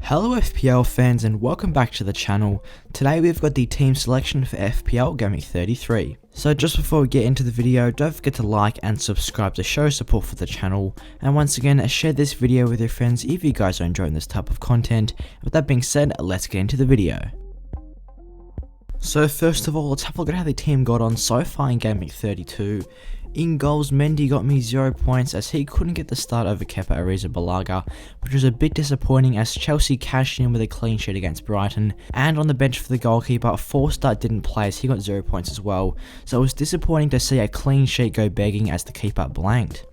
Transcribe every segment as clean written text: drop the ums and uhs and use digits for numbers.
Hello FPL fans and welcome back to the channel. Today we've got the team selection for FPL Game Week 33. So just before we get into the video, don't forget to like and subscribe to show support for the channel. And once again, share this video with your friends if you guys are enjoying this type of content. With that being said, let's get into the video. So first of all, let's have a look at how the team got on so far in Game Week 32. In goals, Mendy got me 0 points as he couldn't get the start over Kepa Arrizabalaga, which was a bit disappointing as Chelsea cashed in with a clean sheet against Brighton. And on the bench for the goalkeeper, Forster didn't play as he got 0 points as well, so it was disappointing to see a clean sheet go begging as the keeper blanked.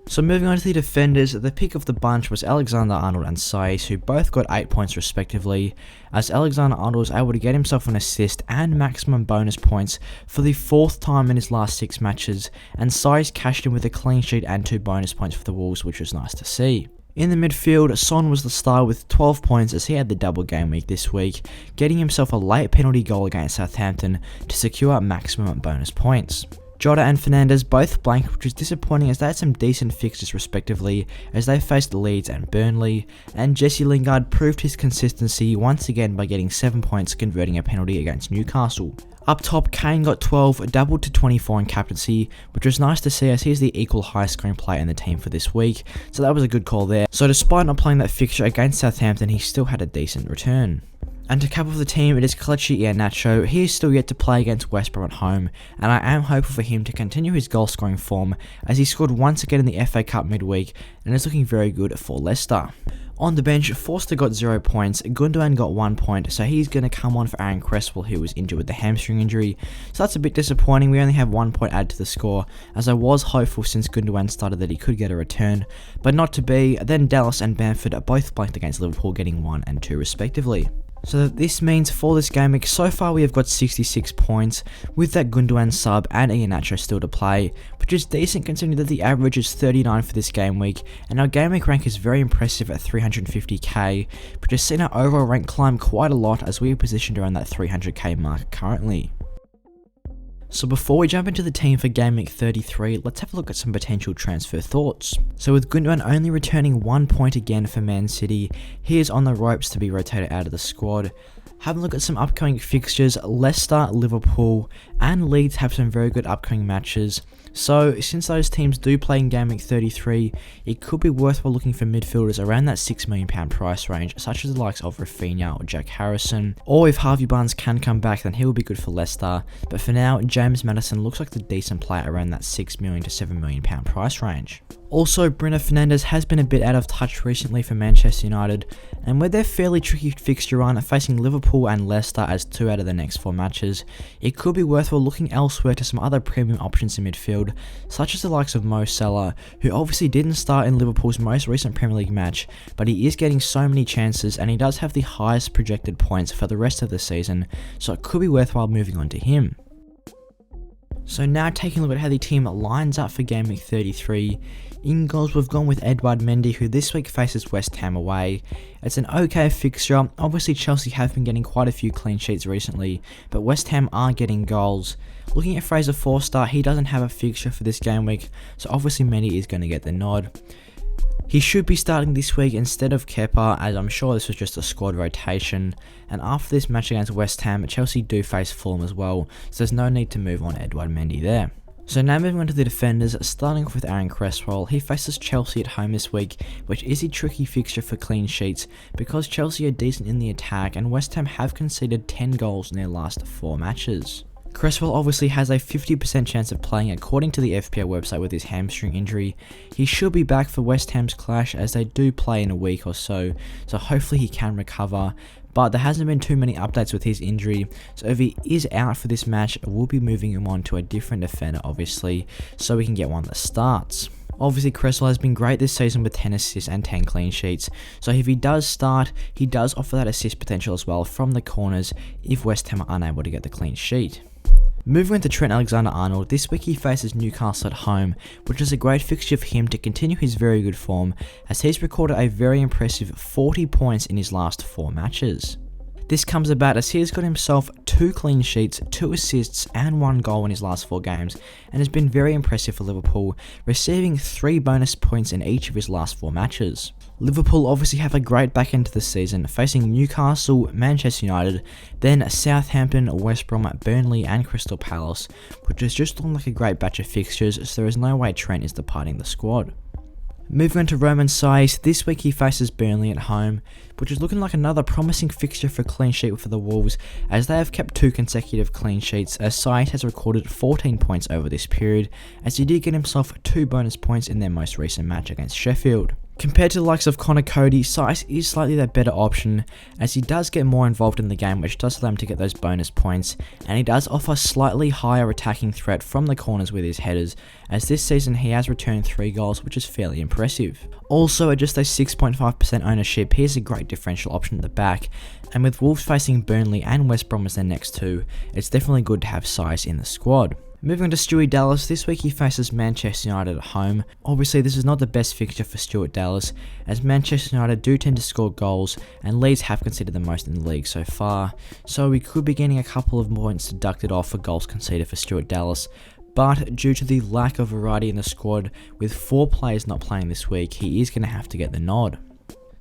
So moving on to the defenders, the pick of the bunch was Alexander-Arnold and Saiss, who both got 8 points respectively, as Alexander-Arnold was able to get himself an assist and maximum bonus points for the 4th time in his last 6 matches, and Saiss cashed in with a clean sheet and 2 bonus points for the Wolves, which was nice to see. In the midfield, Son was the star with 12 points as he had the double game week this week, getting himself a late penalty goal against Southampton to secure maximum bonus points. Jota and Fernandes both blanked, which was disappointing as they had some decent fixtures respectively as they faced Leeds and Burnley, and Jesse Lingard proved his consistency once again by getting 7 points converting a penalty against Newcastle. Up top, Kane got 12, doubled to 24 in captaincy, which was nice to see as he's the equal highest scoring player in the team for this week, so that was a good call there. So despite not playing that fixture against Southampton, he still had a decent return. And to cap off the team, it is Kelechi Iheanacho. He is still yet to play against West Brom at home, and I am hopeful for him to continue his goal scoring form as he scored once again in the FA Cup midweek and is looking very good for Leicester. On the bench, Forster got 0 points, Gundogan got 1 point, so he's going to come on for Aaron Cresswell, who was injured with the hamstring injury, so that's a bit disappointing. We only have 1 point added to the score, as I was hopeful since Gundogan started that he could get a return, but not to be. Then Dallas and Bamford are both blanked against Liverpool, getting 1 and 2 respectively. So this means for this game week, so far we have got 66 points, with that Gundogan sub and Iheanacho still to play, which is decent considering that the average is 39 for this game week, and our game week rank is very impressive at 350k, which has seen our overall rank climb quite a lot as we are positioned around that 300k mark currently. So before we jump into the team for Game Week 33, let's have a look at some potential transfer thoughts. So with Gundogan only returning 1 point again for Man City, he is on the ropes to be rotated out of the squad. Have a look at some upcoming fixtures. Leicester, Liverpool and Leeds have some very good upcoming matches. So since those teams do play in Game Week 33, it could be worthwhile looking for midfielders around that £6 million price range, such as the likes of Rafinha or Jack Harrison. Or if Harvey Barnes can come back, then he will be good for Leicester. But for now, James Maddison looks like the decent player around that £6 million to £7 million price range. Also, Bruno Fernandes has been a bit out of touch recently for Manchester United, and with their fairly tricky fixture run facing Liverpool and Leicester as 2 out of the next 4 matches, it could be worthwhile looking elsewhere to some other premium options in midfield, such as the likes of Mo Salah, who obviously didn't start in Liverpool's most recent Premier League match, but he is getting so many chances and he does have the highest projected points for the rest of the season, so it could be worthwhile moving on to him. So now taking a look at how the team lines up for Game Week 33. In goals, we've gone with Edouard Mendy, who this week faces West Ham away. It's an okay fixture. Obviously Chelsea have been getting quite a few clean sheets recently, but West Ham are getting goals. Looking at Fraser Forster, he doesn't have a fixture for this game week, so obviously Mendy is going to get the nod. He should be starting this week instead of Kepa, as I'm sure this was just a squad rotation. And after this match against West Ham, Chelsea do face Fulham as well, so there's no need to move on Edouard Mendy there. So now moving on to the defenders, starting off with Aaron Cresswell. He faces Chelsea at home this week, which is a tricky fixture for clean sheets because Chelsea are decent in the attack and West Ham have conceded 10 goals in their last 4 matches. Cresswell obviously has a 50% chance of playing according to the FPL website with his hamstring injury. He should be back for West Ham's clash as they do play in a week or so hopefully he can recover. But there hasn't been too many updates with his injury, so if he is out for this match, we'll be moving him on to a different defender obviously, so we can get one that starts. Obviously Cresswell has been great this season with 10 assists and 10 clean sheets, so if he does start, he does offer that assist potential as well from the corners if West Ham are unable to get the clean sheet. Moving on to Trent Alexander-Arnold, this week he faces Newcastle at home, which is a great fixture for him to continue his very good form, as he's recorded a very impressive 40 points in his last 4 matches. This comes about as he has got himself 2 clean sheets, 2 assists and 1 goal in his last 4 games, and has been very impressive for Liverpool, receiving 3 bonus points in each of his last 4 matches. Liverpool obviously have a great back end to the season, facing Newcastle, Manchester United, then Southampton, West Brom, Burnley and Crystal Palace, which is just looking like a great batch of fixtures, so there is no way Trent is departing the squad. Moving on to Romain Saiss, this week he faces Burnley at home, which is looking like another promising fixture for a clean sheet for the Wolves, as they have kept 2 consecutive clean sheets, as Saiss has recorded 14 points over this period, as he did get himself 2 bonus points in their most recent match against Sheffield. Compared to the likes of Connor Cody, Saiss is slightly the better option, as he does get more involved in the game, which does allow him to get those bonus points, and he does offer slightly higher attacking threat from the corners with his headers, as this season he has returned 3 goals, which is fairly impressive. Also, at just a 6.5% ownership, he is a great differential option at the back, and with Wolves facing Burnley and West Brom as their next 2, it's definitely good to have Saiss in the squad. Moving on to Stuart Dallas, this week he faces Manchester United at home. Obviously this is not the best fixture for Stuart Dallas, as Manchester United do tend to score goals and Leeds have conceded the most in the league so far, so we could be getting a couple of points deducted off for goals conceded for Stuart Dallas. But due to the lack of variety in the squad, with 4 players not playing this week, he is going to have to get the nod.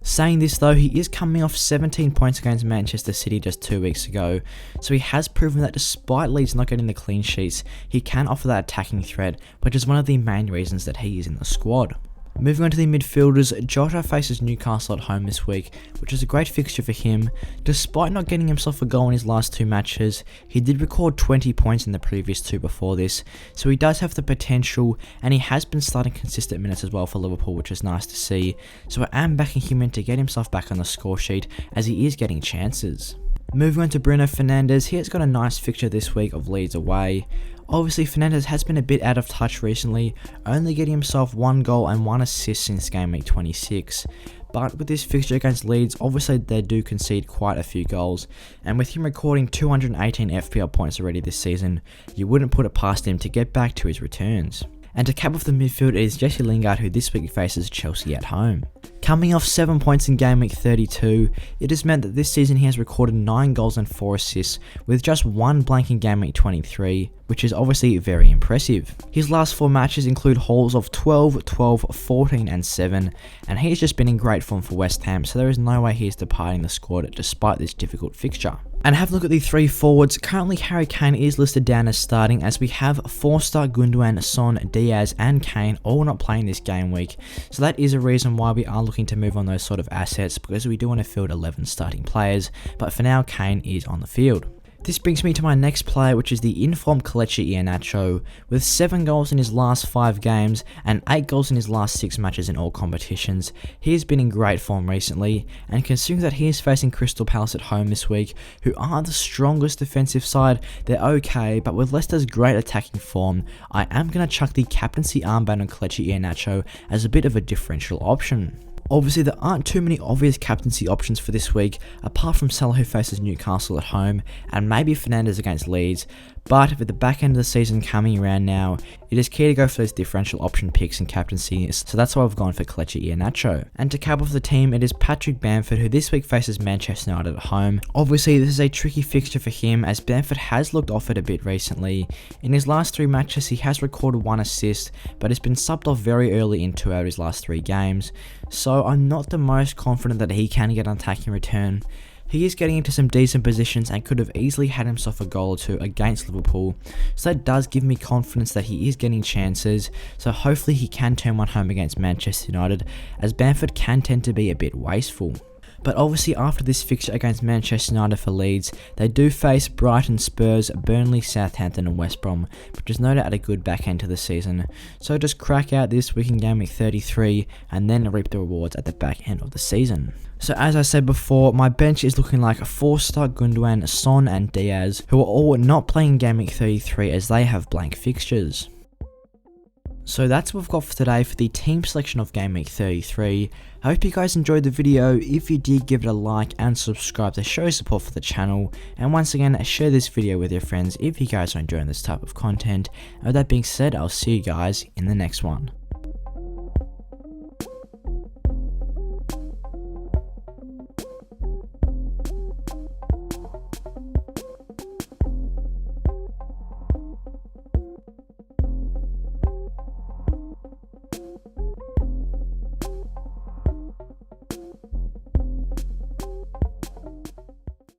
Saying this though, he is coming off 17 points against Manchester City just 2 weeks ago, so he has proven that despite Leeds not getting the clean sheets, he can offer that attacking threat, which is one of the main reasons that he is in the squad. Moving on to the midfielders, Jota faces Newcastle at home this week, which is a great fixture for him. Despite not getting himself a goal in his last 2 matches, he did record 20 points in the previous 2 before this, so he does have the potential, and he has been starting consistent minutes as well for Liverpool, which is nice to see, so I am backing him in to get himself back on the score sheet, as he is getting chances. Moving on to Bruno Fernandes, he has got a nice fixture this week of Leeds away. Obviously Fernandes has been a bit out of touch recently, only getting himself 1 goal and 1 assist since game week 26. But with this fixture against Leeds, obviously they do concede quite a few goals, and with him recording 218 FPL points already this season, you wouldn't put it past him to get back to his returns. And to cap off the midfield is Jesse Lingard, who this week faces Chelsea at home. Coming off 7 points in game week 32, it has meant that this season he has recorded 9 goals and 4 assists, with just 1 blank in game week 23, which is obviously very impressive. His last 4 matches include hauls of 12, 12, 14 and 7, and he has just been in great form for West Ham, so there is no way he is departing the squad despite this difficult fixture. And have a look at the 3 forwards. Currently Harry Kane is listed down as starting, as we have Forster, Gundogan, Son, Diaz and Kane all not playing this game week, so that is a reason why we are looking to move on those sort of assets, because we do want to field 11 starting players, but for now Kane is on the field. This brings me to my next player, which is the in-form Kelechi Iheanacho. With 7 goals in his last 5 games and 8 goals in his last 6 matches in all competitions, he has been in great form recently, and considering that he is facing Crystal Palace at home this week, who aren't the strongest defensive side, they're okay, but with Leicester's great attacking form, I am going to chuck the captaincy armband on Kelechi Iheanacho as a bit of a differential option. Obviously there aren't too many obvious captaincy options for this week, apart from Salah who faces Newcastle at home, and maybe Fernandes against Leeds, but with the back end of the season coming around now, it is key to go for those differential option picks and captaincy, so that's why I've gone for Kelechi Iheanacho. And to cap off the team, it is Patrick Bamford, who this week faces Manchester United at home. Obviously this is a tricky fixture for him, as Bamford has looked off it a bit recently. In his last 3 matches he has recorded 1 assist, but has been subbed off very early in 2 out of his last 3 games, so I'm not the most confident that he can get an attacking return. He is getting into some decent positions and could have easily had himself a goal or 2 against Liverpool, so that does give me confidence that he is getting chances, so hopefully he can turn one home against Manchester United, as Bamford can tend to be a bit wasteful. But obviously after this fixture against Manchester United for Leeds, they do face Brighton, Spurs, Burnley, Southampton and West Brom, which is no doubt a good back end to the season. So just crack out this week in game week 33 and then reap the rewards at the back end of the season. So as I said before, my bench is looking like Forster, Gundogan, Son and Diaz, who are all not playing game week 33 as they have blank fixtures. So that's what we've got for today for the team selection of game week 33. I hope you guys enjoyed the video. If you did, give it a like and subscribe to show support for the channel. And once again, share this video with your friends if you guys are enjoying this type of content. And with that being said, I'll see you guys in the next one.